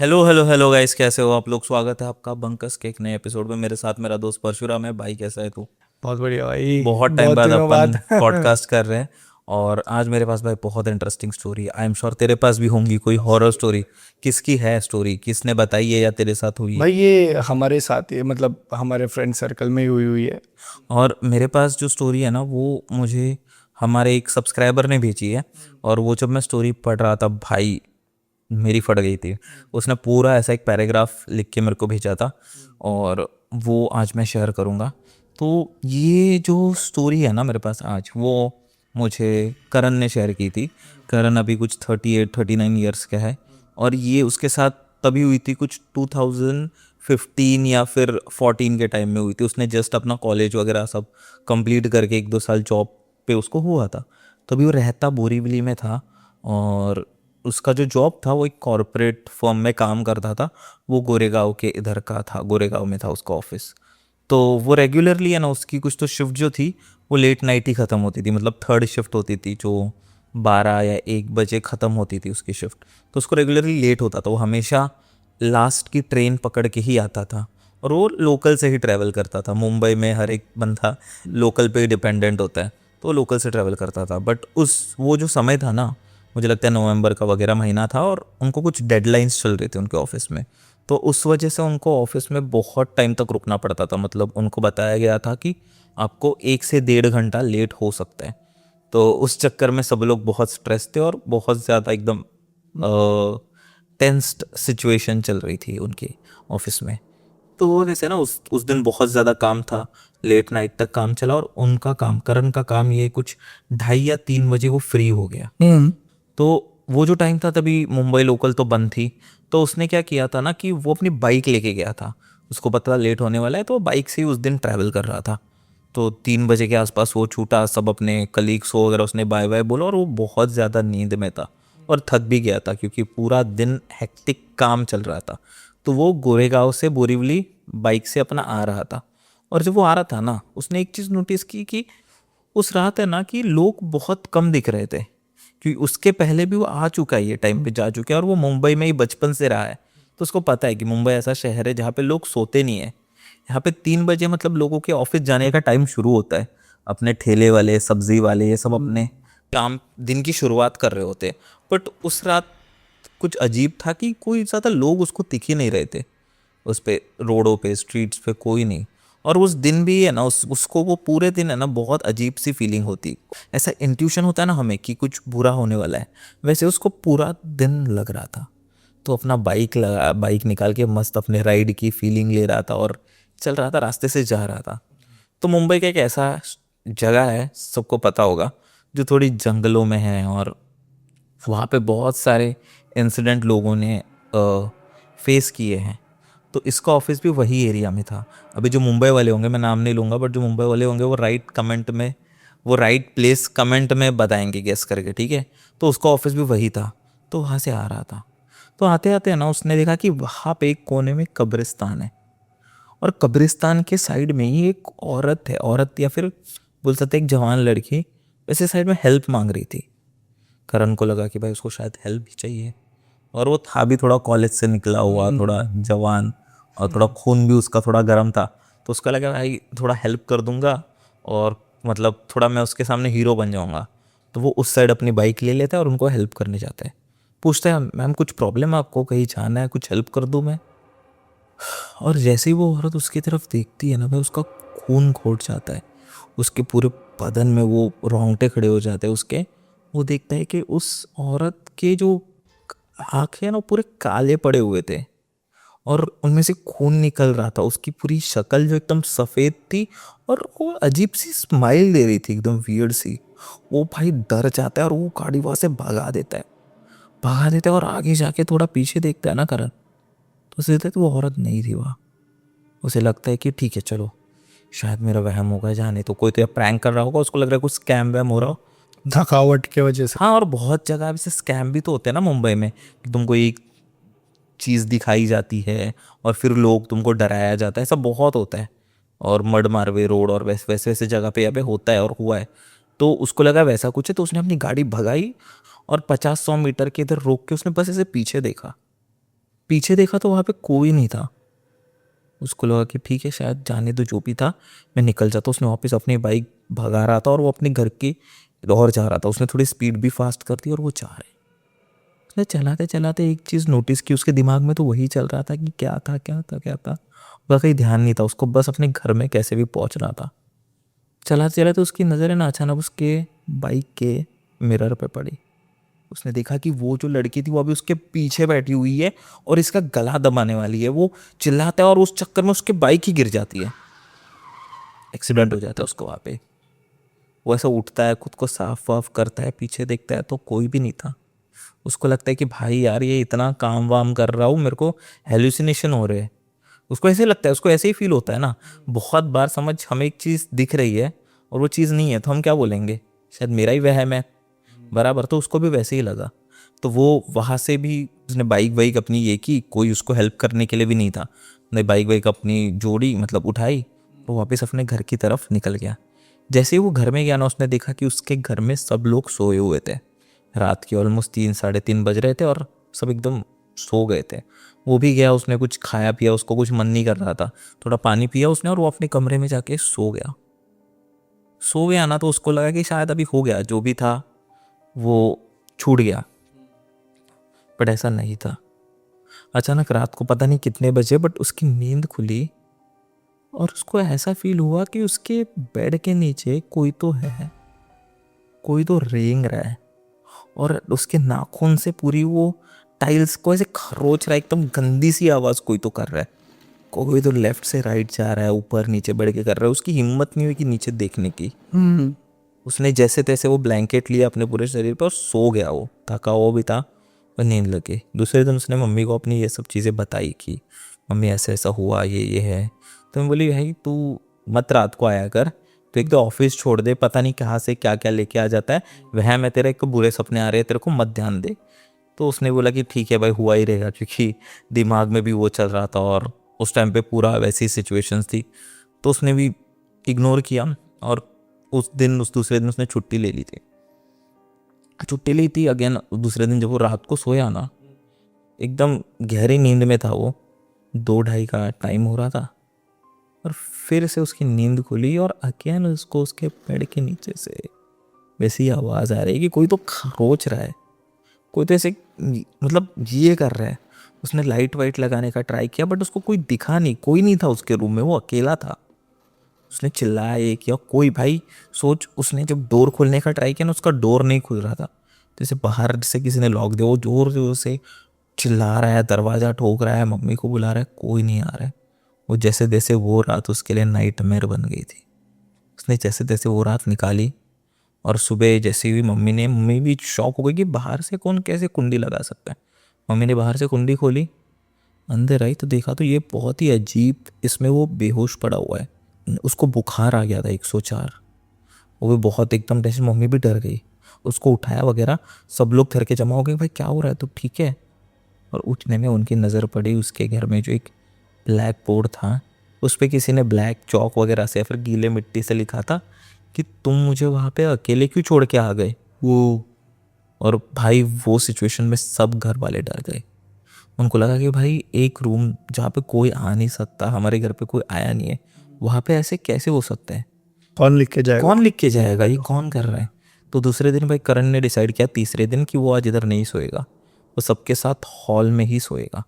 Hello hello hello guys, कैसे हो आप लोग। स्वागत है आपका बंकस के एक नए एपिसोड में। मेरे साथ मेरा दोस्त परशुराम है। भाई कैसा है तू। बहुत बढ़िया भाई। बहुत टाइम बहुत बाद दिनों अपन बाद। पॉडकास्ट कर रहे हैं। और आज मेरे पास भाई बहुत interesting story. I am sure तेरे पास भी होंगी कोई हॉरर स्टोरी। किसकी है स्टोरी, किसने बताई है या तेरे साथ हुई है। भाई ये हमारे साथ ही मतलब हमारे फ्रेंड सर्कल में ही हुई हुई है। और मेरे पास जो स्टोरी है ना वो मुझे हमारे एक सब्सक्राइबर ने भेजी है। और वो जब मैं स्टोरी पढ़ रहा था भाई, मेरी फट गई थी। उसने पूरा ऐसा एक पैराग्राफ लिख के मेरे को भेजा था। और वो आज मैं शेयर करूँगा। तो ये जो स्टोरी है ना मेरे पास आज, वो मुझे करण ने शेयर की थी। करण अभी कुछ 38-39 ईयर्स का है। और ये उसके साथ तभी हुई थी कुछ 2015 या फिर 14 के टाइम में हुई थी। उसने जस्ट अपना कॉलेज वगैरह सब कंप्लीट करके 1-2 साल जॉब पे उसको हुआ था। तभी वो रहता बोरीवली में था। और उसका जो जॉब था वो एक कॉरपोरेट फर्म में काम करता था। वो गोरेगांव के इधर का था, गोरेगांव में था उसका ऑफिस। तो वो रेगुलरली है ना, उसकी कुछ तो शिफ्ट जो थी वो लेट नाइट ही ख़त्म होती थी। मतलब थर्ड शिफ्ट होती थी जो 12 या 1 बजे ख़त्म होती थी उसकी शिफ्ट। तो उसको रेगुलरली लेट होता था। वो हमेशा लास्ट की ट्रेन पकड़ के ही आता था। और वो लोकल से ही ट्रैवल करता था। मुंबई में हर एक बंदा लोकल पे ही डिपेंडेंट होता है। तो वो लोकल से ट्रैवल करता था। बट उस वो जो समय था ना, मुझे लगता है नवंबर का वगैरह महीना था। और उनको कुछ डेडलाइंस चल रहे थे उनके ऑफिस में। तो उस वजह से उनको ऑफिस में बहुत टाइम तक रुकना पड़ता था। मतलब उनको बताया गया था कि आपको 1 से 1.5 घंटा लेट हो सकता है। तो उस चक्कर में सब लोग बहुत स्ट्रेस थे और बहुत ज़्यादा एकदम टेंस्ड सिचुएशन चल रही थी उनके ऑफिस में। तो वो वैसे ना उस दिन बहुत ज़्यादा काम था। लेट नाइट तक काम चला। और उनका काम, करण का काम, ये कुछ 2:30 या 3 बजे वो फ्री हो गया। हम्म। तो वो जो टाइम था तभी मुंबई लोकल तो बंद थी। तो उसने क्या किया था ना कि वो अपनी बाइक लेके गया था। उसको पता था लेट होने वाला है, तो वो बाइक से ही उस दिन ट्रैवल कर रहा था। तो 3 बजे के आसपास वो छूटा। सब अपने कलीग्स हो वगैरह उसने बाय बाय बोला। और वो बहुत ज़्यादा नींद में था और थक भी गया था क्योंकि पूरा दिन हेक्टिक काम चल रहा था। तो वो गोरेगांव से बोरीवली बाइक से अपना आ रहा था। और जब वो आ रहा था ना, उसने एक चीज़ नोटिस की कि उस रात है ना कि लोग बहुत कम दिख रहे थे। क्योंकि उसके पहले भी वो आ चुका है, ये टाइम पे जा चुका है। और वो मुंबई में ही बचपन से रहा है। तो उसको पता है कि मुंबई ऐसा शहर है जहाँ पे लोग सोते नहीं है। यहाँ पे 3 बजे मतलब लोगों के ऑफिस जाने का टाइम शुरू होता है। अपने ठेले वाले, सब्जी वाले, ये सब अपने काम, दिन की शुरुआत कर रहे होते हैं। बट उस रात कुछ अजीब था कि कोई ज़्यादा लोग उसको दिख ही नहीं रहे थे। उस पे रोडों पे, स्ट्रीट्स पे कोई नहीं। और उस दिन भी है ना, उसको वो पूरे दिन है ना बहुत अजीब सी फीलिंग होती। ऐसा इंट्यूशन होता है ना हमें कि कुछ बुरा होने वाला है। वैसे उसको पूरा दिन लग रहा था। तो अपना बाइक निकाल के मस्त अपने राइड की फीलिंग ले रहा था और चल रहा था, रास्ते से जा रहा था। तो मुंबई का एक ऐसा जगह है, सबको पता होगा, जो थोड़ी जंगलों में है। और वहाँ पे बहुत सारे इंसिडेंट लोगों ने फेस किए हैं। तो इसका ऑफिस भी वही एरिया में था। अभी जो मुंबई वाले होंगे, मैं नाम नहीं लूँगा, बट जो मुंबई वाले होंगे वो राइट प्लेस कमेंट में बताएंगे गेस करके, ठीक है। तो उसका ऑफिस भी वही था। तो वहाँ से आ रहा था। तो आते आते ना उसने देखा कि वहाँ पे एक कोने में कब्रिस्तान है। और कब्रिस्तान के साइड में ही एक औरत है, औरत या फिर बोल सकते हैं एक जवान लड़की, वैसे साइड में हेल्प मांग रही थी। करण को लगा कि भाई उसको शायद हेल्प भी चाहिए। और वो था भी थोड़ा कॉलेज से निकला हुआ, थोड़ा जवान, और थोड़ा खून भी उसका थोड़ा गर्म था। तो उसका लगा भाई थोड़ा हेल्प कर दूंगा और मतलब थोड़ा मैं उसके सामने हीरो बन जाऊंगा। तो वो उस साइड अपनी बाइक ले लेता है और उनको हेल्प करने जाता है। पूछता है, मैम कुछ प्रॉब्लम है आपको, कहीं जाना है, कुछ हेल्प कर दूं मैं। और जैसे ही वो औरत उसकी तरफ देखती है ना भाई, उसका खून घोट जाता है। उसके पूरे बदन में वो रोंगटे खड़े हो जाते हैं उसके। वो देखता है कि उस औरत के जो आंखें ना पूरे काले पड़े हुए थे। और उनमें से खून निकल रहा था। उसकी पूरी शक्ल जो एकदम सफ़ेद थी। और वो अजीब सी स्माइल दे रही थी, एकदम वियर्ड सी। वो भाई डर जाता है और वो गाड़ी वहाँ से भगा देता है और आगे जाके थोड़ा पीछे देखता है ना करण। तो उसे देखता है तो वो औरत नहीं थी वहाँ। उसे लगता है कि ठीक है चलो, शायद मेरा वहम होगा, जाने तो कोई तो प्रैंक कर रहा होगा। उसको लग रहा है कुछ स्कैम वैम हो रहा हो। थकावट के वजह से। हाँ, और बहुत जगह वैसे स्कैम भी तो होते हैं ना मुंबई में, कि तुमको एक चीज़ दिखाई जाती है और फिर लोग तुमको डराया जाता है। ऐसा बहुत होता है। और मड मारवे रोड और वैसे वैसे वैसे जगह पे यहाँ पे होता है और हुआ है। तो उसको लगा वैसा कुछ है। तो उसने अपनी गाड़ी भगाई और 50-100 मीटर के इधर रोक के उसने बस ऐसे पीछे देखा। पीछे देखा तो वहाँ पे कोई नहीं था। उसको लगा कि ठीक है शायद जाने दो, जो भी था मैं निकल जाता। उसने वापस अपनी बाइक भगा रहा था और वो अपने घर की और जा रहा था। उसने थोड़ी स्पीड भी फास्ट कर दी और वो जा रहे। उसने चलाते चलाते एक चीज़ नोटिस की, उसके दिमाग में तो वही चल रहा था कि क्या था क्या था क्या था। उसका कहीं ध्यान नहीं था, उसको बस अपने घर में कैसे भी पहुंचना था। चलाते चलाते उसकी नज़रें ना अचानक उसके बाइक के मिरर पे पड़ी। उसने देखा कि वो जो लड़की थी वो अभी उसके पीछे बैठी हुई है और इसका गला दबाने वाली है। वो चिल्लाता है और उस चक्कर में उसके बाइक ही गिर जाती है। एक्सीडेंट हो जाता है उसको वहाँ पे। वो ऐसा उठता है, खुद को साफ वाफ करता है, पीछे देखता है तो कोई भी नहीं था। उसको लगता है कि भाई यार ये इतना काम वाम कर रहा हूँ, मेरे को हेलुसिनेशन हो रहे हैं। उसको ऐसे लगता है, उसको ऐसे ही फील होता है ना। बहुत बार समझ हमें एक चीज़ दिख रही है और वो चीज़ नहीं है तो हम क्या बोलेंगे, शायद मेरा ही वहम है। बराबर, तो उसको भी वैसे ही लगा। तो वो वहाँ से भी उसने बाइक वाइक अपनी ये की, कोई उसको हेल्प करने के लिए भी नहीं था। उसने बाइक वाइक अपनी जोड़ी, मतलब उठाई, वो वापस अपने घर की तरफ निकल गया। जैसे ही वो घर में गया ना, उसने देखा कि उसके घर में सब लोग सोए हुए थे। रात के ऑलमोस्ट 3 साढ़े 3 बज रहे थे और सब एकदम सो गए थे। वो भी गया, उसने कुछ खाया पिया, उसको कुछ मन नहीं कर रहा था, थोड़ा पानी पिया उसने और वो अपने कमरे में जाके सो गया। सो गया ना तो उसको लगा कि शायद अभी हो गया, जो भी था वो छूट गया। बट ऐसा नहीं था। अचानक रात को पता नहीं कितने बजे बट उसकी नींद खुली और उसको ऐसा फील हुआ कि उसके बेड के नीचे कोई तो है, कोई तो रेंग रहा है और उसके नाखून से पूरी वो टाइल्स को ऐसे खरोच रहा है। एकदम गंदी सी आवाज़ कोई तो कर रहा है। कोई तो लेफ्ट से राइट जा रहा है, ऊपर नीचे बढ़ के कर रहा है। उसकी हिम्मत नहीं हुई कि नीचे देखने की। उसने जैसे तैसे वो ब्लैंकेट लिया अपने पूरे शरीर पर और सो गया। वो थका हुआ भी था और नींद लगी। दूसरे दिन उसने मम्मी को अपनी ये सब चीज़ें बताई कि मम्मी ऐसा ऐसा हुआ, ये है। तो मैं बोली भाई तू मत रात को आया कर, तो एक तो ऑफिस छोड़ दे, पता नहीं कहाँ से क्या क्या लेके आ जाता है। वह मैं तेरे को बुरे सपने आ रहे हैं, तेरे को मत ध्यान दे। तो उसने बोला कि ठीक है भाई, हुआ ही रहेगा, क्योंकि दिमाग में भी वो चल रहा था और उस टाइम पे पूरा वैसी सिचुएशंस थी। तो उसने भी इग्नोर किया और उस दूसरे दिन उसने छुट्टी ले ली थी। छुट्टी ली थी अगेन। दूसरे दिन जब वो रात को सोया ना, एकदम गहरी नींद में था वो। 2 ढाई का टाइम हो रहा था और फिर से उसकी नींद खुली और अगेन उसको उसके बेड के नीचे से वैसी आवाज़ आ रही है कि कोई तो खरोच रहा है, कोई तो ऐसे मतलब ये कर रहा है। उसने लाइट वाइट लगाने का ट्राई किया बट उसको कोई दिखा नहीं, कोई नहीं था उसके रूम में, वो अकेला था। उसने चिल्लाया ये किया, कोई भाई सोच, उसने जब डोर खोलने का ट्राई किया ना, उसका डोर नहीं खुल रहा था। जैसे बाहर से किसी ने लॉक दिया। वो जोर जोर से चिल्ला रहा है, दरवाज़ा ठोक रहा है, मम्मी को बुला रहा है, कोई नहीं आ रहा है। वो जैसे तैसे वो रात उसके लिए नाइटमेयर बन गई थी। उसने जैसे तैसे वो रात निकाली और सुबह जैसे हुई मम्मी भी शॉक हो गई कि बाहर से कौन कैसे कुंडी लगा सकता है। मम्मी ने बाहर से कुंडी खोली, अंदर आई तो देखा तो ये बहुत ही अजीब, इसमें वो बेहोश पड़ा हुआ है। उसको बुखार आ गया था 104। वो भी बहुत एकदम टेंशन, मम्मी भी डर गई। उसको उठाया वगैरह, सब लोग घर के जमा हो गए, भाई क्या हो रहा है, तो ठीक है। और उठने में उनकी नज़र पड़ी उसके घर में जो एक ब्लैक बोर्ड था, उस पर किसी ने ब्लैक चौक वगैरह से या फिर गीले मिट्टी से लिखा था कि तुम मुझे वहाँ पे अकेले क्यों छोड़ के आ गए वो। और भाई वो सिचुएशन में सब घर वाले डर गए। उनको लगा कि भाई एक रूम जहाँ पे कोई आ नहीं सकता, हमारे घर पे कोई आया नहीं है, वहाँ पे ऐसे कैसे हो सकता है, कौन लिख के जाएगा? कौन लिख के जाएगा, ये कौन कर रहा है। तो दूसरे दिन भाई करण ने डिसाइड किया, तीसरे दिन, कि वो आज इधर नहीं सोएगा, वो सबके साथ हॉल में ही सोएगा।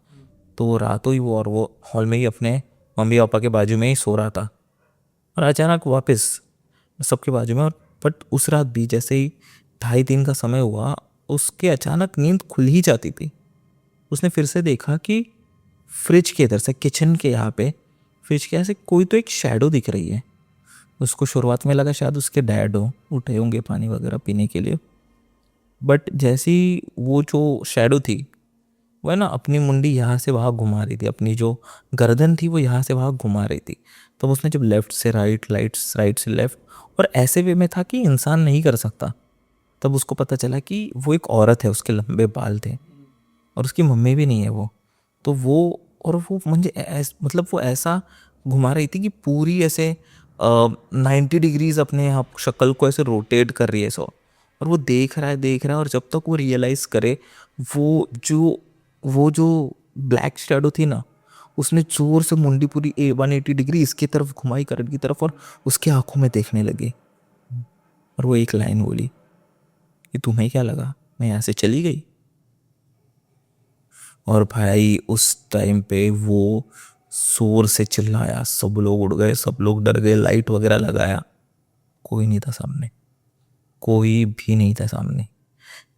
तो वो रात हुई वो और वो हॉल में ही अपने मम्मी पापा के बाजू में ही सो रहा था। और अचानक वापस सबके बाजू में। और बट उस रात भी जैसे ही 2:30 का समय हुआ, उसके अचानक नींद खुल ही जाती थी। उसने फिर से देखा कि फ्रिज के इधर से, किचन के यहाँ पे फ्रिज के यहाँ से कोई तो एक शैडो दिख रही है। उसको शुरुआत में लगा शायद उसके डैड हो, उठे होंगे पानी वगैरह पीने के लिए। बट जैसी वो जो शैडो थी, वो है ना अपनी मुंडी यहाँ से वहाँ घुमा रही थी, अपनी जो गर्दन थी वो यहाँ से वहाँ घुमा रही थी। तब उसने जब लेफ़्ट से राइट, राइट से लेफ़्ट, और ऐसे वे में था कि इंसान नहीं कर सकता, तब उसको पता चला कि वो एक औरत है, उसके लंबे बाल थे और उसकी मम्मी भी नहीं है वो। तो वो, और वो मुझे मतलब वो ऐसा घुमा रही थी कि पूरी ऐसे 90 डिग्रीज अपने आप शक्ल को ऐसे रोटेट कर रही है सो। और वो देख रहा है और जब तक वो रियलाइज़ करे, वो जो ब्लैक शैडो थी ना, उसने जोर से मुंडी पूरी 180 डिग्री इसकी तरफ घुमाई, करण की तरफ, और उसके आंखों में देखने लगी। और वो एक लाइन बोली कि तुम्हें क्या लगा मैं यहाँ से चली गई? और भाई उस टाइम पे वो जोर से चिल्लाया, सब लोग उड़ गए, सब लोग डर गए, लाइट वगैरह लगाया, कोई नहीं था सामने, कोई भी नहीं था सामने।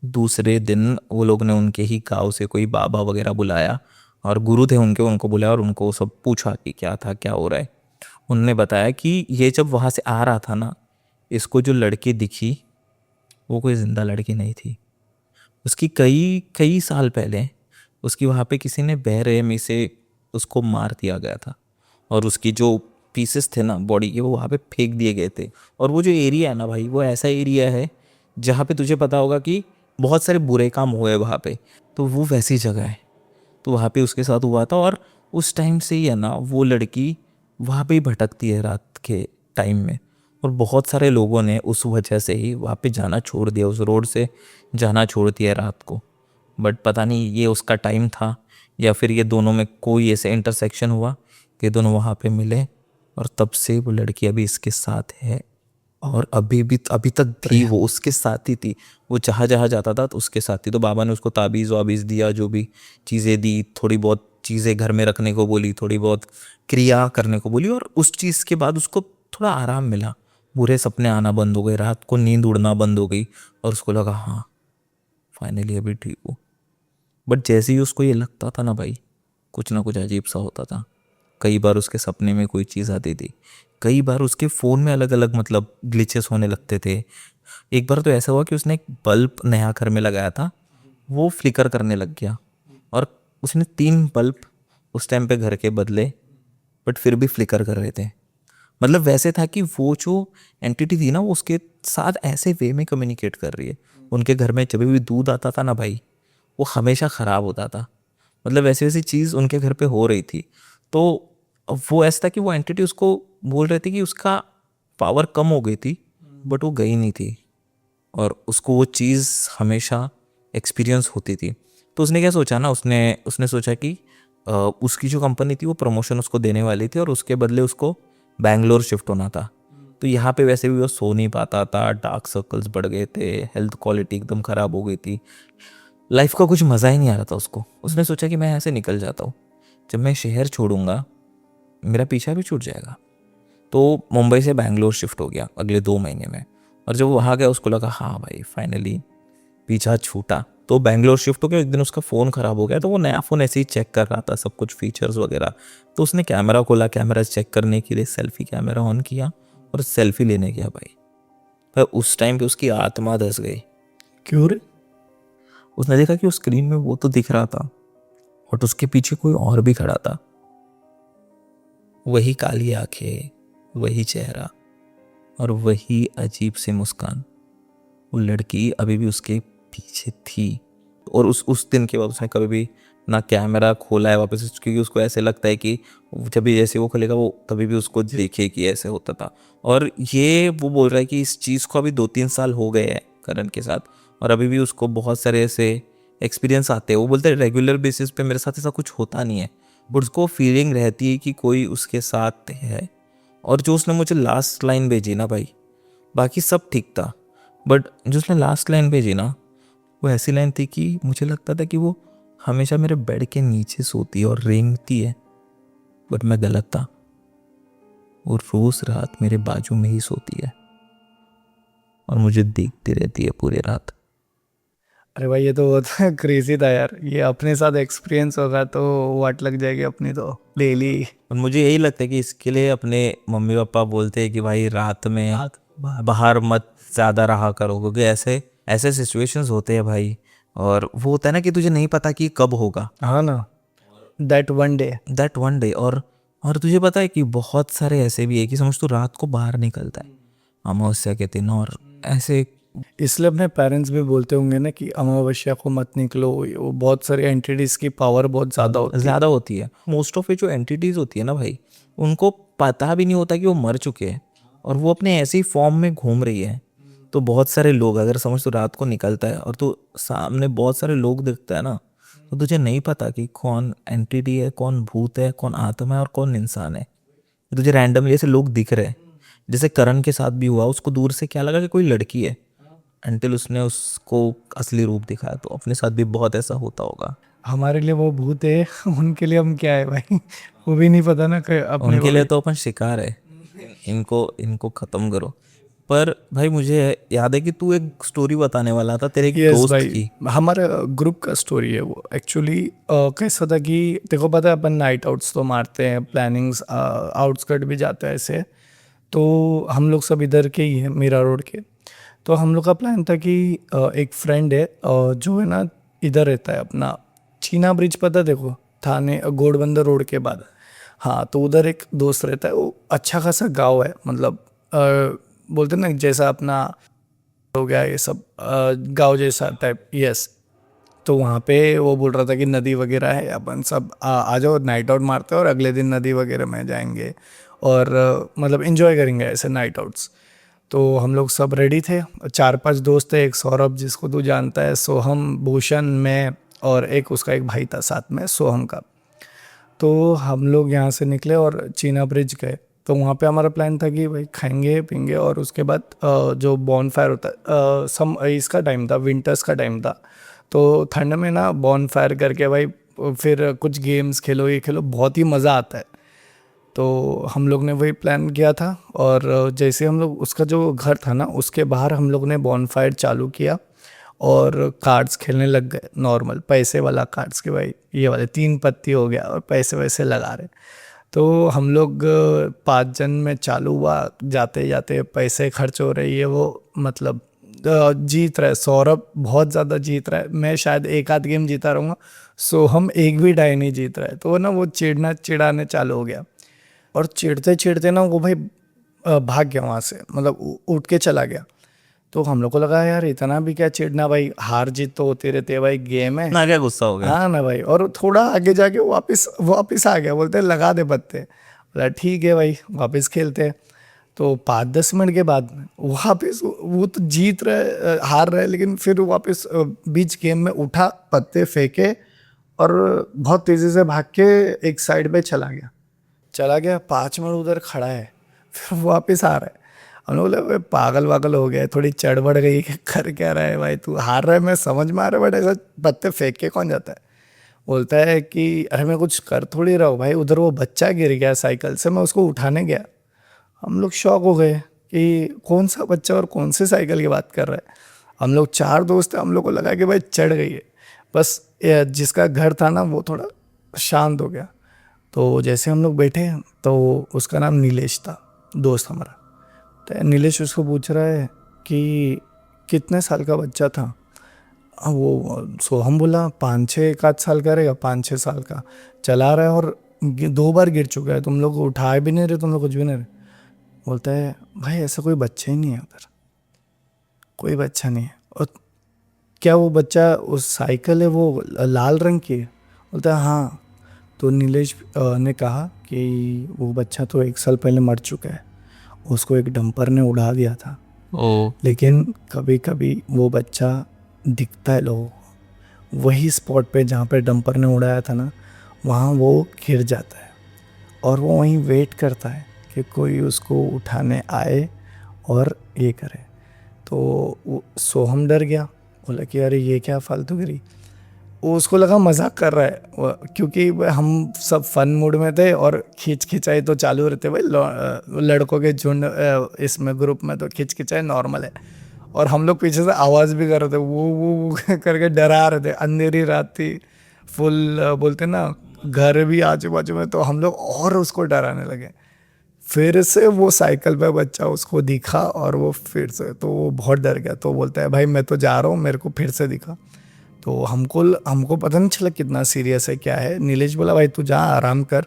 दूसरे दिन वो लोग ने उनके ही गांव से कोई बाबा वगैरह बुलाया, और गुरु थे उनके, उनको बुलाया और उनको सब पूछा कि क्या था, क्या हो रहा है। उनने बताया कि ये जब वहाँ से आ रहा था ना, इसको जो लड़की दिखी वो कोई जिंदा लड़की नहीं थी। उसकी कई कई साल पहले उसकी वहाँ पे किसी ने बेरहमी से उसको मार दिया गया था, और उसकी जो पीसेस थे ना बॉडी के, वो वहाँ पे फेंक दिए गए थे। और वो जो एरिया है ना भाई, वो ऐसा एरिया है जहाँ पे तुझे पता होगा कि बहुत सारे बुरे काम हुए वहाँ पे, तो वो वैसी जगह है। तो वहाँ पे उसके साथ हुआ था, और उस टाइम से ही है ना वो लड़की वहाँ पे ही भटकती है रात के टाइम में। और बहुत सारे लोगों ने उस वजह से ही वहाँ पे जाना छोड़ दिया, उस रोड से जाना छोड़ दिया रात को। बट पता नहीं ये उसका टाइम था या फिर ये दोनों में कोई ऐसे इंटरसेक्शन हुआ कि दोनों वहाँ पे मिले, और तब से वो लड़की अभी इसके साथ है। और अभी तक भी वो उसके साथ ही थी, वो जहाँ जहाँ जाता था तो उसके साथ ही। तो बाबा ने उसको ताबीज़ वाबीज़ दिया, जो भी चीज़ें दी, थोड़ी बहुत चीज़ें घर में रखने को बोली, थोड़ी बहुत क्रिया करने को बोली, और उस चीज़ के बाद उसको थोड़ा आराम मिला। बुरे सपने आना बंद हो गए, रात को नींद उड़ना बंद हो गई, और उसको लगा हाँ फाइनली अभी ठीक हूँ। बट जैसे ही उसको ये लगता था ना भाई, कुछ ना कुछ अजीब सा होता था। कई बार उसके सपने में कोई चीज़ आती थी, कई बार उसके फ़ोन में अलग अलग मतलब ग्लिचेस होने लगते थे। एक बार तो ऐसा हुआ कि उसने एक बल्ब नया घर में लगाया था, वो फ्लिकर करने लग गया, और उसने 3 बल्ब उस टाइम पे घर के बदले, बट फिर भी फ्लिकर कर रहे थे। मतलब वैसे था कि वो जो एंटिटी थी ना, वो उसके साथ ऐसे वे में कम्युनिकेट कर रही है। उनके घर में जब भी दूध आता था ना भाई, वो हमेशा ख़राब होता था। मतलब वैसी वैसी चीज़ उनके घर पे हो रही थी। तो वो ऐसा था कि वो एंटिटी उसको बोल रही थी कि उसका पावर कम हो गई थी, बट वो गई नहीं थी, और उसको वो चीज़ हमेशा एक्सपीरियंस होती थी। तो उसने क्या सोचा ना, उसने उसने सोचा कि उसकी जो कंपनी थी वो प्रमोशन उसको देने वाली थी, और उसके बदले उसको बैंगलोर शिफ्ट होना था। तो यहाँ पे वैसे भी वो सो नहीं पाता था, डार्क सर्कल्स बढ़ गए थे, हेल्थ क्वालिटी एकदम ख़राब हो गई थी, लाइफ का कुछ मज़ा ही नहीं आ रहा था उसको। उसने सोचा कि मैं यहाँ से निकल जाता हूँ, जब मैं शहर छोड़ूंगा मेरा पीछा भी छूट जाएगा। तो मुंबई से बैंगलोर शिफ्ट हो गया अगले 2 महीने में। और जब वो वहाँ गया उसको लगा हाँ भाई फाइनली पीछा छूटा। तो बैंगलोर शिफ्ट हो गया, एक दिन उसका फ़ोन ख़राब हो गया, तो वो नया फ़ोन ऐसे ही चेक कर रहा था सब कुछ फीचर्स वगैरह। तो उसने कैमरा खोला, कैमरा चेक करने के लिए सेल्फी कैमरा ऑन किया और सेल्फी लेने गया भाई। पर उस टाइम पे उसकी आत्मा धस गई। क्यों रे? उसने देखा कि उस स्क्रीन में वो तो दिख रहा था, बट उसके पीछे कोई और भी खड़ा था। वही काली आंखें, वही चेहरा, और वही अजीब सी मुस्कान। वो लड़की अभी भी उसके पीछे थी। और उस दिन के बाद उसने कभी भी ना कैमरा खोला है वापस, क्योंकि उसको ऐसे लगता है कि जब भी जैसे वो खोलेगा वो तभी भी उसको देखे कि ऐसे होता था। और ये वो बोल रहा है कि इस चीज़ को अभी 2-3 साल हो गए हैं करण के साथ, और अभी भी उसको बहुत सारे ऐसे एक्सपीरियंस आते हैं। वो बोलते हैं रेगुलर बेसिस पे मेरे साथ ऐसा कुछ होता नहीं है, बट उसको फीलिंग रहती है कि कोई उसके साथ है। और जो उसने मुझे लास्ट लाइन भेजी ना भाई, बाकी सब ठीक था, बट जो उसने लास्ट लाइन भेजी ना, वो ऐसी लाइन थी कि मुझे लगता था कि वो हमेशा मेरे बेड के नीचे सोती है और रेंगती है, बट मैं गलत था। वो रोज रात मेरे बाजू में ही सोती है और मुझे देखती रहती है पूरी रात। अरे भाई ये तो बहुत क्रेजी था यार। ये अपने साथ एक्सपीरियंस होगा तो वाट लग जाएगी अपनी तो डेली। और मुझे यही लगता है कि इसके लिए अपने मम्मी पापा बोलते हैं कि भाई रात में बाहर मत ज़्यादा रहा करो, क्योंकि ऐसे ऐसे सिचुएशंस होते हैं भाई। और वो होता है ना कि तुझे नहीं पता कि कब होगा, हाँ ना, that one day. That one day. और तुझे पता है कि बहुत सारे ऐसे भी है कि समझ तू रात को बाहर निकलता है अमावस्या के दिन, और ऐसे इसलिए अपने पेरेंट्स भी बोलते होंगे ना कि अमावस्या को मत निकलो, वो बहुत सारी एंटिटीज की पावर बहुत ज़्यादा होती है। ज़्यादा होती है। मोस्ट ऑफ ये जो एंटिटीज़ होती है ना भाई, उनको पता भी नहीं होता कि वो मर चुके हैं, और वो अपने ऐसी फॉर्म में घूम रही है। तो बहुत सारे लोग, अगर समझ तो रात को निकलता है और तो सामने बहुत सारे लोग दिखता है ना, तो तुझे नहीं पता कि कौन एंटिटी है, कौन भूत है, कौन आत्मा है और कौन इंसान है। तुझे रैंडमली ऐसे लोग दिख रहे हैं। जैसे करण के साथ भी हुआ, उसको दूर से क्या लगा कि कोई लड़की है, अंटिल उसने उसको असली रूप दिखाया। तो अपने साथ भी बहुत ऐसा होता होगा। हमारे लिए वो भूत है, उनके लिए हम क्या है भाई, वो भी नहीं पता ना कि अपने उनके को लिए भी। तो अपन शिकार है। इनको इनको खत्म करो। पर भाई मुझे याद है कि तू एक स्टोरी बताने वाला था तेरे एक यस दोस्त भाई, की। हमारे ग्रुप का स्टोरी है वो एक्चुअली। कैसा था कि देखो पता है अपन नाइट आउट्स तो मारते हैं, प्लानिंग्स आउटस्कर्ट भी जाते हैं ऐसे। तो हम लोग सब इधर के ही हैं, मीरा रोड के। तो हम लोग का प्लान था कि एक फ्रेंड है जो है ना, इधर रहता है अपना चीना ब्रिज, पता है देखो, थाने घोड़बंदर रोड के बाद। हाँ, तो उधर एक दोस्त रहता है, वो अच्छा खासा गांव है, मतलब बोलते हैं ना जैसा अपना हो गया ये सब गांव जैसा टाइप। यस। तो वहाँ पे वो बोल रहा था कि नदी वगैरह है, अपन सब आ जाओ, नाइट आउट मारते हैं और अगले दिन नदी वगैरह में जाएंगे और मतलब इंजॉय करेंगे ऐसे नाइट आउट्स। तो हम लोग सब रेडी थे, चार पांच दोस्त थे, एक सौरभ जिसको तू जानता है, सोहम, भूषण, मैं, और एक उसका एक भाई था साथ में सोहम का। तो हम लोग यहाँ से निकले और चीना ब्रिज गए। तो वहाँ पे हमारा प्लान था कि भाई खाएंगे पीएंगे और उसके बाद जो बॉन फायर होता है, सम इसका टाइम था, विंटर्स का टाइम था। तो ठंड में ना बॉन फायर करके भाई फिर कुछ गेम्स खेलो, ये खेलो, बहुत ही मज़ा आता है। तो हम लोग ने वही प्लान किया था और जैसे हम लोग, उसका जो घर था ना उसके बाहर हम लोग ने बॉन फायर चालू किया और कार्ड्स खेलने लग गए, नॉर्मल पैसे वाला कार्ड्स के भाई, ये वाले 3 पत्ती हो गया और पैसे वैसे लगा रहे। तो हम लोग 5 जन में चालू हुआ, जाते जाते पैसे खर्च हो रहे, ये वो मतलब जीत रहे, सौरभ बहुत ज़्यादा जीत रहा है, मैं शायद एक आध गेम जीता रहूँगा, सो हम एक भी डाई नहीं जीत रहे। तो ना वो चिढ़ना चिढ़ाने चालू हो गया और चिढ़ते चिढ़ते ना वो भाई भाग गया वहाँ से, मतलब उठ के चला गया। तो हम लोग को लगा यार इतना भी क्या चिढ़ना भाई, हार जीत तो होती रहती है भाई, गेम है। ना क्या गुस्सा हो गया। हाँ ना भाई, और थोड़ा आगे जाके वापस वापस आ गया, बोलते लगा दे पत्ते। बोला ठीक है भाई, वापस खेलते हैं। तो 5-10 मिनट के बाद वापस वो तो जीत रहे, हार रहे, लेकिन फिर वापस बीच गेम में उठा, पत्ते फेंके और बहुत तेज़ी से भाग के एक साइड पे चला गया 5 मिनट उधर खड़ा है, फिर वापस आ रहा है। हम लोग बोले "भाई, पागल वागल हो गया है, थोड़ी चढ़ बढ़ गई कि कर क्या रहा है भाई, तू हार रहा है, मैं समझ में आ रहा है, बट ऐसा पत्ते फेंक के कौन जाता है। बोलता है कि अरे मैं कुछ कर थोड़ी रहा हूँ भाई, उधर वो बच्चा गिर गया साइकिल से, मैं उसको उठाने गया। हम लोग शॉक हो गए कि कौन सा बच्चा और कौन से साइकिल की बात कर रहा है। हम लोग 4 दोस्त थे, हम लोग को लगा कि भाई चढ़ गई है। बस जिसका घर था ना वो थोड़ा शांत हो गया। तो जैसे हम लोग बैठे, तो उसका नाम नीलेश था, दोस्त हमारा। तो नीलेश उसको पूछ रहा है कि कितने साल का बच्चा था। वो सोहम बोला 5-6, एक आध साल का रहेगा, 5-6 साल का। चला रहा है और 2 बार गिर चुका है, तुम लोग उठाए भी नहीं रहे, तुम लोग कुछ भी नहीं रहे। बोलता है भाई ऐसा कोई बच्चा ही नहीं है उधर, कोई बच्चा नहीं है। और क्या वो बच्चा, उस साइकिल है वो लाल रंग की है? बोलता है हाँ। तो नीलेश ने कहा कि वो बच्चा तो 1 साल पहले मर चुका है, उसको एक डंपर ने उड़ा दिया था। ओ। लेकिन कभी कभी वो बच्चा दिखता है लोगों को, वही स्पॉट पे जहाँ पे डंपर ने उड़ाया था ना, वहाँ वो गिर जाता है और वो वहीं वेट करता है कि कोई उसको उठाने आए और ये करे। तो सोहम डर गया, बोला कि अरे ये क्या फालतूगिरी। वो उसको लगा मजाक कर रहा है क्योंकि हम सब फन मूड में थे और खींच खिंचाई तो चालू रहते भाई, लड़कों के झुंड इसमें ग्रुप में तो खींच खिंचाई नॉर्मल है। और हम लोग पीछे से आवाज़ भी कर रहे थे, वो करके डरा रहे थे, अंधेरी रात थी, फुल बोलते ना घर भी आजू बाजू में, तो हम लोग और उसको डराने लगे। फिर से वो साइकिल पे बच्चा उसको दिखा और वो फिर से, तो वो बहुत डर गया। तो बोलता है भाई मैं तो जा रहा हूँ, मेरे को फिर से दिखा। तो हमको हमको पता नहीं चला कितना सीरियस है क्या है। नीलेश बोला भाई तू जा आराम कर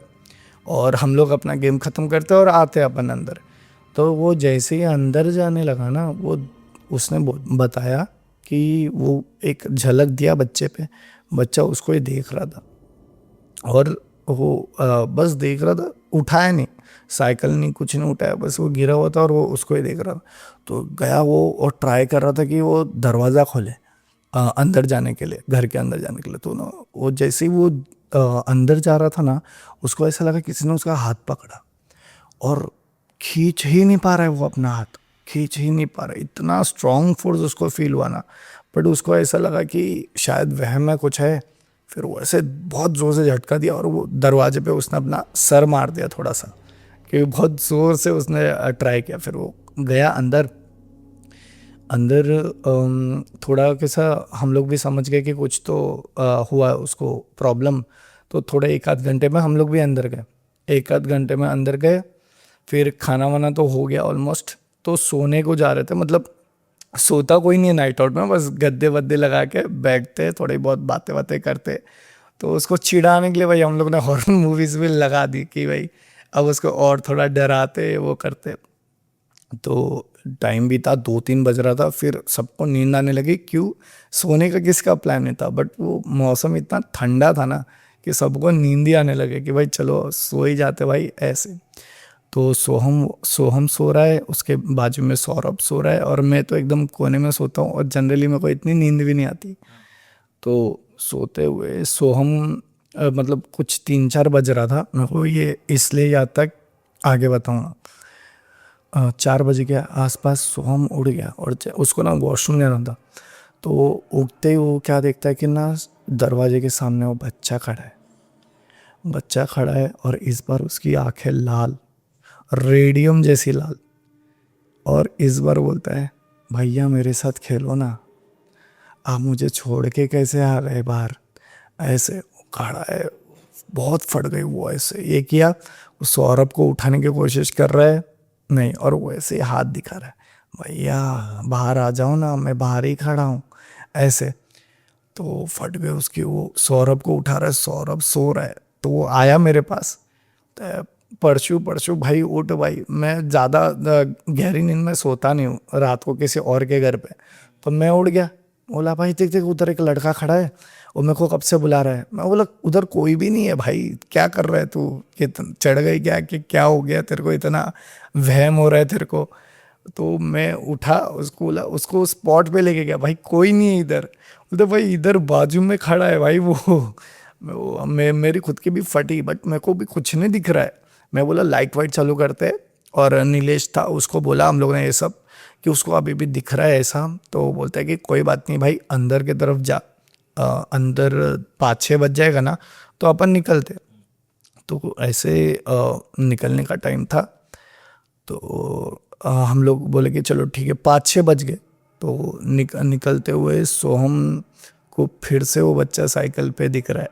और हम लोग अपना गेम ख़त्म करते और आते अपन अंदर। तो वो जैसे ही अंदर जाने लगा ना, वो उसने बताया कि वो एक झलक दिया बच्चे पे, बच्चा उसको ही देख रहा था और वो बस देख रहा था, उठाया नहीं, साइकिल नहीं, कुछ नहीं उठाया, बस वो गिरा हुआ था और वो उसको ही देख रहा था। तो गया वो और ट्राई कर रहा था कि वो दरवाज़ा खोले, अंदर जाने के लिए, घर के अंदर जाने के लिए। तो ना वो जैसे ही वो अंदर जा रहा था ना, उसको ऐसा लगा किसी ने उसका हाथ पकड़ा और खींच ही नहीं पा रहा है वो अपना हाथ, खींच ही नहीं पा रहा, इतना स्ट्रॉन्ग फोर्स उसको फील हुआ ना। बट उसको ऐसा लगा कि शायद वहम है, कुछ है। फिर वो ऐसे बहुत ज़ोर से झटका दिया और वो दरवाजे पे उसने अपना सर मार दिया थोड़ा सा, कि बहुत ज़ोर से उसने ट्राई किया। फिर वो गया अंदर। अंदर थोड़ा कैसा हम लोग भी समझ गए कि कुछ तो हुआ उसको प्रॉब्लम। तो थोड़े एक आध घंटे में हम लोग भी अंदर गए, एक आध घंटे में अंदर गए। फिर खाना वाना तो हो गया ऑलमोस्ट, तो सोने को जा रहे थे। मतलब सोता कोई नहीं है नाइट आउट में, बस गद्दे वद्दे लगा के बैठते, थोड़ी बहुत बातें बातें करते। तो उसको चिढ़ाने के लिए भाई हम लोग ने हॉरर मूवीज़ भी लगा दी कि भाई अब उसको और थोड़ा डराते वो करते। तो टाइम भी था, 2-3 बज रहा था। फिर सबको नींद आने लगी। क्यों? सोने का किसका प्लान नहीं था, बट वो मौसम इतना ठंडा था ना कि सबको नींद ही आने लगे कि भाई चलो सो ही जाते भाई ऐसे। तो सोहम सोहम सो रहा है, उसके बाजू में सौरभ सो रहा है, और मैं तो एकदम कोने में सोता हूँ, और जनरली मेरे को इतनी नींद भी नहीं आती। तो सोते हुए सोहम मतलब कुछ 3-4 बज रहा था। मेरे को ये इसलिए याद तक आगे बताऊँगा। 4 बजे के आसपास सोहम उड़ गया और उसको ना वॉशरूम जाना था। तो उठते ही वो क्या देखता है कि ना दरवाजे के सामने वो बच्चा खड़ा है। बच्चा खड़ा है और इस बार उसकी आंखें लाल, रेडियम जैसी लाल। और इस बार बोलता है, भैया मेरे साथ खेलो ना, आप मुझे छोड़ के कैसे आ गए बाहर। ऐसे वो खड़ा है, बहुत फट गई वो। ऐसे ये किया, वो सौरभ को उठाने की कोशिश कर रहा है, नहीं, और वो ऐसे ही हाथ दिखा रहा है, भैया बाहर आ जाओ ना, मैं बाहर ही खड़ा हूँ ऐसे। तो फट गए उसकी। वो सौरभ को उठा रहा है, सौरभ सो रहा है। तो वो आया मेरे पास, तो परशु परशु भाई उठ भाई। मैं ज़्यादा गहरी नींद में सोता नहीं हूँ रात को किसी और के घर पे। तो मैं उठ गया, बोला भाई देख देख उधर एक लड़का खड़ा है, वो मेरे को कब से बुला रहा है। मैं बोला उधर कोई भी नहीं है भाई, क्या कर रहा है तू, चढ़ गई क्या, कि क्या हो गया तेरे को, इतना वहम हो रहा है तेरे को। तो मैं उठा, उसको बोला, उसको स्पॉट पे लेके गया, भाई कोई नहीं है इधर। बोलते भाई इधर बाजू में खड़ा है भाई वो। मैं मेरी खुद की भी फटी, बट मेरे को भी कुछ नहीं दिख रहा है। मैं बोला लाइट वाइट चालू करते, और नीलेश था, उसको बोला हम लोग ने ये सब, कि उसको अभी भी दिख रहा है ऐसा। तो वो बोलता है कि कोई बात नहीं भाई, अंदर की तरफ जा। अंदर 5-6 बज जाएगा ना तो अपन निकलते। तो ऐसे निकलने का टाइम था। तो हम लोग बोले कि चलो ठीक है, 5-6 बज गए। तो निकलते हुए सोहम को फिर से वो बच्चा साइकिल पे दिख रहा है,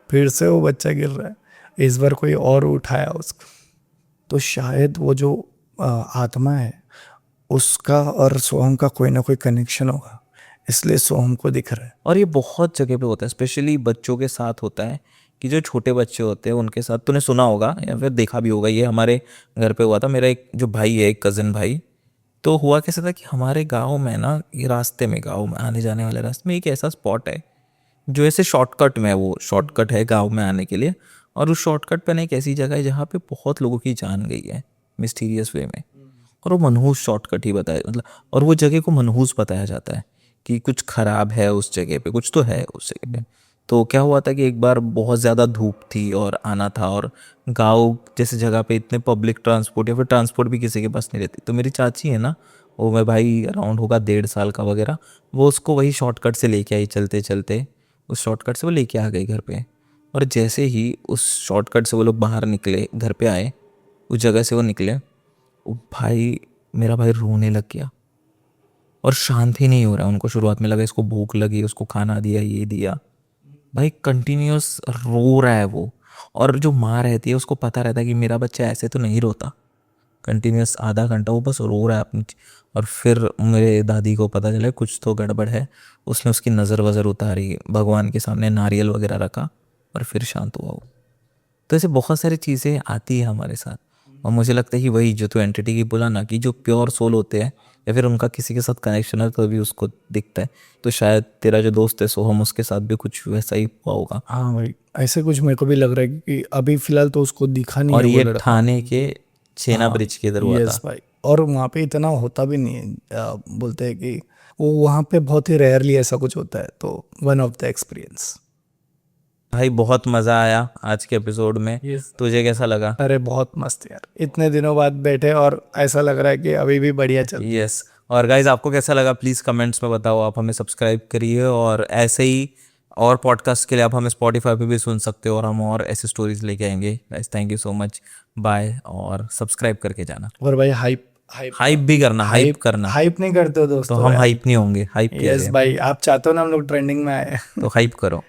फिर से वो बच्चा गिर रहा है। इस बार कोई और उठाया उसको। तो शायद वो जो आत्मा है, उसका और सोहम का कोई ना कोई कनेक्शन होगा, इसलिए सोहम को दिख रहा है। और ये बहुत जगह पे होता है, स्पेशली बच्चों के साथ होता है कि जो छोटे बच्चे होते हैं उनके साथ, तूने सुना होगा या फिर देखा भी होगा। ये हमारे घर पे हुआ था। मेरा एक जो भाई है, एक कज़न भाई, तो हुआ कैसा था कि हमारे गांव में ना, ये रास्ते में, गांव में आने जाने वाले रास्ते में एक ऐसा स्पॉट है जो ऐसे शॉर्टकट में है, वो शॉर्टकट है गांव में आने के लिए। और उस शॉर्टकट पे ना एक ऐसी जगह है जहाँ पे बहुत लोगों की जान गई है मिस्टीरियस वे में। और वो मनहूस शॉर्टकट ही बताया, मतलब, और वो जगह को मनहूस बताया जाता है कि कुछ खराब है उस जगह पे, कुछ तो है उस जगह पे। तो क्या हुआ था कि एक बार बहुत ज़्यादा धूप थी और आना था, और गांव जैसे जगह पे इतने पब्लिक ट्रांसपोर्ट या फिर ट्रांसपोर्ट भी किसी के पास नहीं रहती। तो मेरी चाची है ना, वो मैं भाई अराउंड होगा 1.5 साल का वगैरह, वो उसको वही शॉर्टकट से लेके आई, चलते चलते उस शॉर्टकट से वो लेके आ गई घर पे। और जैसे ही उस शॉर्टकट से वो लोग बाहर निकले, घर पे आए, उस जगह से वो निकले, वो भाई, मेरा भाई रोने लग गया और शांत ही नहीं हो रहा। उनको शुरुआत में लगा इसको भूख लगी, उसको खाना दिया, ये दिया, भाई कंटिन्यूअस रो रहा है वो। और जो माँ रहती है उसको पता रहता है कि मेरा बच्चा ऐसे तो नहीं रोता। कंटिन्यूअस आधा घंटा वो बस रो रहा है अपनी। और फिर मेरे दादी को पता चला कुछ तो गड़बड़ है। उसने उसकी नज़र वज़र उतारी, भगवान के सामने नारियल वगैरह रखा, और फिर शांत हुआ वो। तो ऐसे बहुत सारी चीज़ें आती है हमारे साथ। और मुझे लगता है कि वही जो तू एंटिटी की बोला ना, कि जो प्योर सोल होते हैं या फिर उनका किसी के साथ कनेक्शन है तो भी उसको दिखता है। तो शायद तेरा जो दोस्त है सोहम, उसके साथ भी कुछ वैसा ही हुआ होगा। हाँ भाई, ऐसे कुछ मेरे को भी लग रहा है कि अभी फिलहाल तो उसको दिखा नहीं है और वो ये लड़का। ठाणे के छेना हाँ, ब्रिज के इधर हुआ यस था। भाई। और वहाँ पे इतना होता भी नहीं है। बोलते हैं कि वो वहाँ पे बहुत ही रेयरली ऐसा कुछ होता है, तो वन ऑफ द एक्सपीरियंस। भाई बहुत मज़ा आया आज के एपिसोड में। Yes. तुझे कैसा लगा? अरे बहुत मस्त यार, इतने दिनों बाद बैठे और ऐसा लग रहा है कि अभी भी बढ़िया चल। यस। और गाइज आपको कैसा लगा प्लीज़ कमेंट्स में बताओ। आप हमें सब्सक्राइब करिए और ऐसे ही और पॉडकास्ट के लिए आप हमें स्पॉटिफाई पे भी सुन सकते हो और हम और ऐसे स्टोरीज लेके आएंगे। Guys thank you so much, bye, और सब्सक्राइब करके जाना। और भाई हाइप हाइप भी करना, हाइप करना। हाइप नहीं करते हो तो दोस्तों हम यार। हाइप नहीं होंगे, हाइप किया यस जाए। भाई, आप चाहते हो ना हम लोग ट्रेंडिंग में आए। तो हाइप करो।